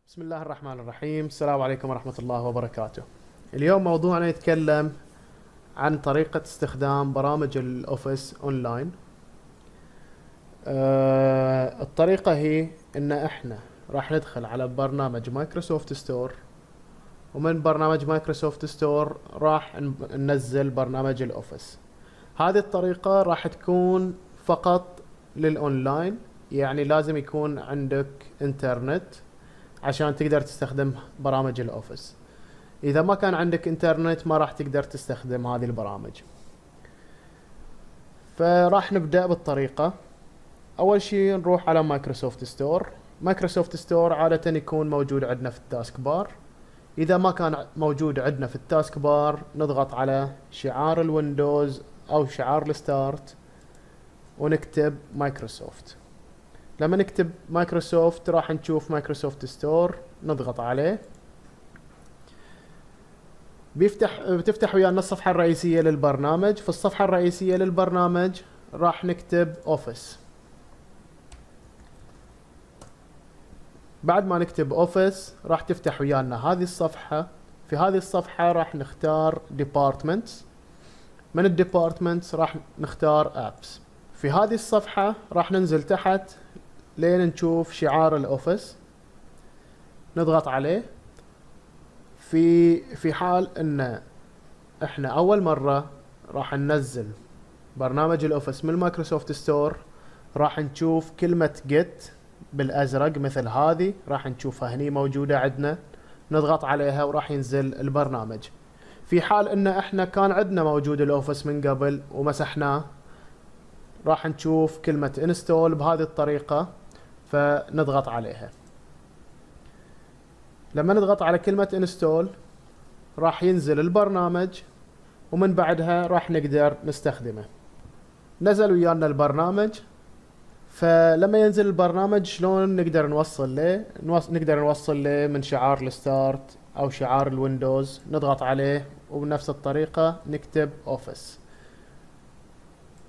بسم الله الرحمن الرحيم. السلام عليكم ورحمة الله وبركاته. اليوم موضوعنا يتكلم عن طريقة استخدام برامج الأوفيس أونلاين. الطريقة هي إن إحنا راح ندخل على برنامج مايكروسوفت ستور، ومن برنامج مايكروسوفت ستور راح ننزل برنامج الأوفيس. هذه الطريقة راح تكون فقط للأونلاين، يعني لازم يكون عندك إنترنت عشان تقدر تستخدم برامج الأوفيس. إذا ما كان عندك إنترنت ما راح تقدر تستخدم هذه البرامج. فراح نبدأ بالطريقة. أول شيء نروح على مايكروسوفت ستور. مايكروسوفت ستور عادة يكون موجود عندنا في التاسك بار. إذا ما كان موجود عندنا في التاسك بار نضغط على شعار الويندوز أو شعار الستارت ونكتب مايكروسوفت. لما نكتب مايكروسوفت راح نشوف مايكروسوفت ستور، نضغط عليه بتفتح ويانا الصفحة الرئيسية للبرنامج. في الصفحة الرئيسية للبرنامج راح نكتب اوفيس. بعد ما نكتب اوفيس راح تفتح ويانا هذه الصفحة. في هذه الصفحة راح نختار ديبارتمنتس. من الديبارتمنتس راح نختار ابس. في هذه الصفحة راح ننزل تحت لين نشوف شعار الاوفيس، نضغط عليه. في حال ان احنا اول مرة راح ننزل برنامج الاوفيس من مايكروسوفت ستور، راح نشوف كلمة جيت بالازرق مثل هذه، راح نشوفها هني موجودة عندنا، نضغط عليها وراح ينزل البرنامج. في حال ان احنا كان عندنا موجود الاوفيس من قبل ومسحناه راح نشوف كلمة انستول بهذه الطريقة، فنضغط عليها. لما نضغط على كلمة انستول راح ينزل البرنامج، ومن بعدها راح نقدر نستخدمه. نزل ويانا البرنامج. فلما ينزل البرنامج شلون نقدر نوصل له؟ نقدر نوصل له من شعار الستارت او شعار الويندوز، نضغط عليه وبنفس الطريقة نكتب اوفيس.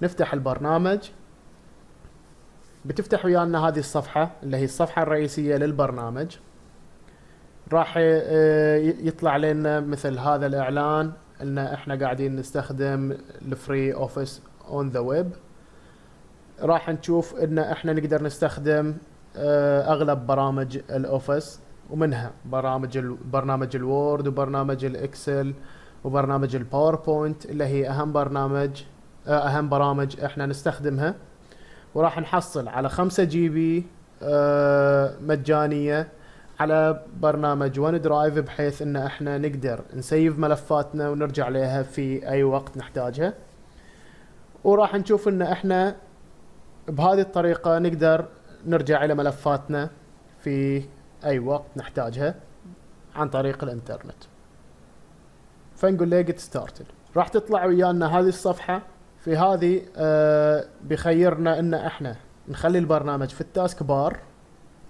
نفتح البرنامج. بتفتح ويانا هذه الصفحة اللي هي الصفحة الرئيسية للبرنامج. راح يطلع لنا مثل هذا الإعلان ان احنا قاعدين نستخدم الفري اوفيس اون ذا ويب. راح نشوف ان احنا نقدر نستخدم اغلب برامج الاوفيس، ومنها برنامج الوورد وبرنامج الاكسل وبرنامج الباوربوينت اللي هي اهم برامج احنا نستخدمها. وراح نحصل على 5 جي بي مجانية على برنامج ون درايف، بحيث ان احنا نقدر نسيف ملفاتنا ونرجع لها في اي وقت نحتاجها. وراح نشوف ان احنا بهذه الطريقة نقدر نرجع الى ملفاتنا في اي وقت نحتاجها عن طريق الانترنت. فنقول له get started. راح تطلع ويانا هذه الصفحة. في هذه بيخيرنا ان احنا نخلي البرنامج في التاسك بار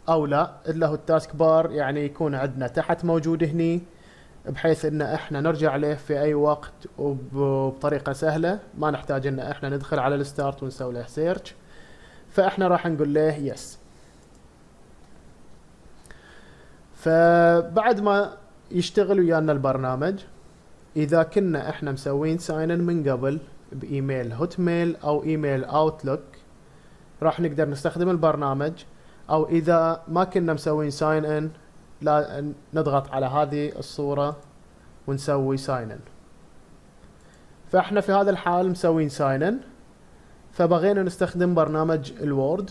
او لا، الا هو التاسك بار يعني يكون عندنا تحت موجود هني، بحيث ان احنا نرجع له في اي وقت وبطريقة سهلة، ما نحتاج ان احنا ندخل على الستارت ونسوي له سيرش. فاحنا راح نقول له يس. فبعد ما يشتغل ويانا البرنامج، اذا كنا احنا مسوين ساين ان من قبل بايميل هوت ميل او ايميل اوتلوك راح نقدر نستخدم البرنامج، او اذا ما كنا مسوين ساين ان لا نضغط على هذه الصورة ونسوي ساين ان. فاحنا في هذا الحال مسوين ساين ان، فبغينا نستخدم برنامج الوورد،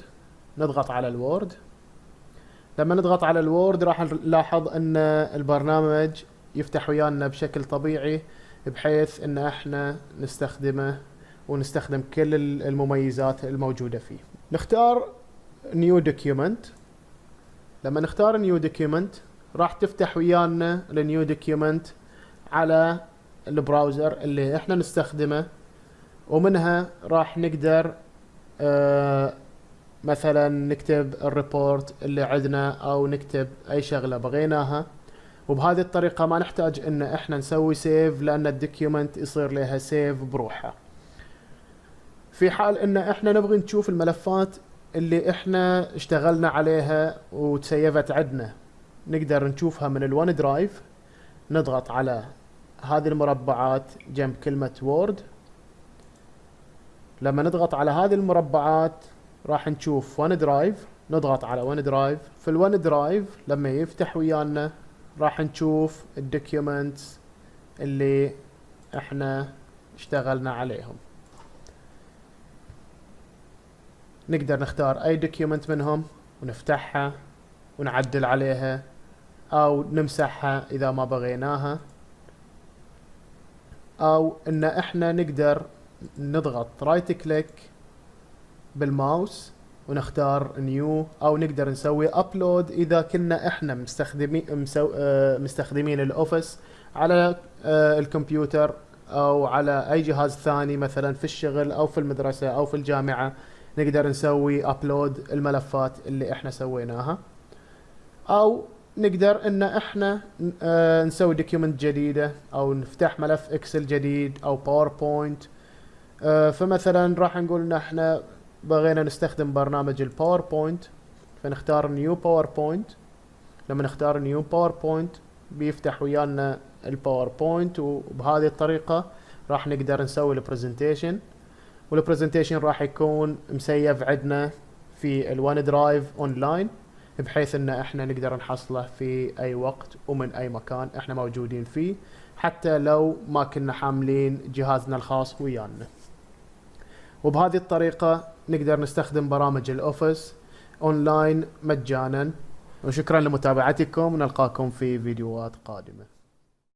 نضغط على الوورد. لما نضغط على الوورد راح نلاحظ ان البرنامج يفتح ويانا بشكل طبيعي، بحيث ان احنا نستخدمه ونستخدم كل المميزات الموجودة فيه. نختار نيو دوكيومنت. لما نختار نيو دوكيومنت راح تفتح ويانا النيو دوكيومنت على البراوزر اللي احنا نستخدمه، ومنها راح نقدر مثلا نكتب الريبورت اللي عندنا او نكتب اي شغلة بغيناها. وبهذه الطريقة ما نحتاج ان احنا نسوي سيف، لان الدوكيومنت يصير لها سيف بروحها. في حال ان احنا نبغي نشوف الملفات اللي احنا اشتغلنا عليها وتسيفت عندنا نقدر نشوفها من الون درايف. نضغط على هذه المربعات جنب كلمة وورد. لما نضغط على هذه المربعات راح نشوف ون درايف. نضغط على ون درايف. في الون درايف لما يفتح ويانا راح نشوف الدوكيومنتس اللي احنا اشتغلنا عليهم. نقدر نختار اي دوكيومنت منهم ونفتحها ونعدل عليها او نمسحها اذا ما بغيناها، او ان احنا نقدر نضغط رايت كليك بالماوس ونختار نيو، او نقدر نسوي ابلود اذا كنا احنا مستخدمين الاوفيس على الكمبيوتر او على اي جهاز ثاني، مثلا في الشغل او في المدرسة او في الجامعة. نقدر نسوي ابلود الملفات اللي احنا سويناها، او نقدر ان احنا نسوي دوكيومنت جديدة او نفتح ملف اكسل جديد او باوربوينت. فمثلا راح نقول ان احنا بغينا نستخدم برنامج الباوربوينت، فنختار نيو باوربوينت. لما نختار نيو باوربوينت بيفتح ويانا الباوربوينت، وبهذه الطريقة راح نقدر نسوي البرزنتيشن. والبرزنتيشن راح يكون مسيف عندنا في الون درايف اونلاين، بحيث ان احنا نقدر نحصله في اي وقت ومن اي مكان احنا موجودين فيه، حتى لو ما كنا حاملين جهازنا الخاص ويانا. وبهذه الطريقة نقدر نستخدم برامج الاوفيس اونلاين مجانا. وشكرا لمتابعتكم، ونلقاكم في فيديوهات قادمة.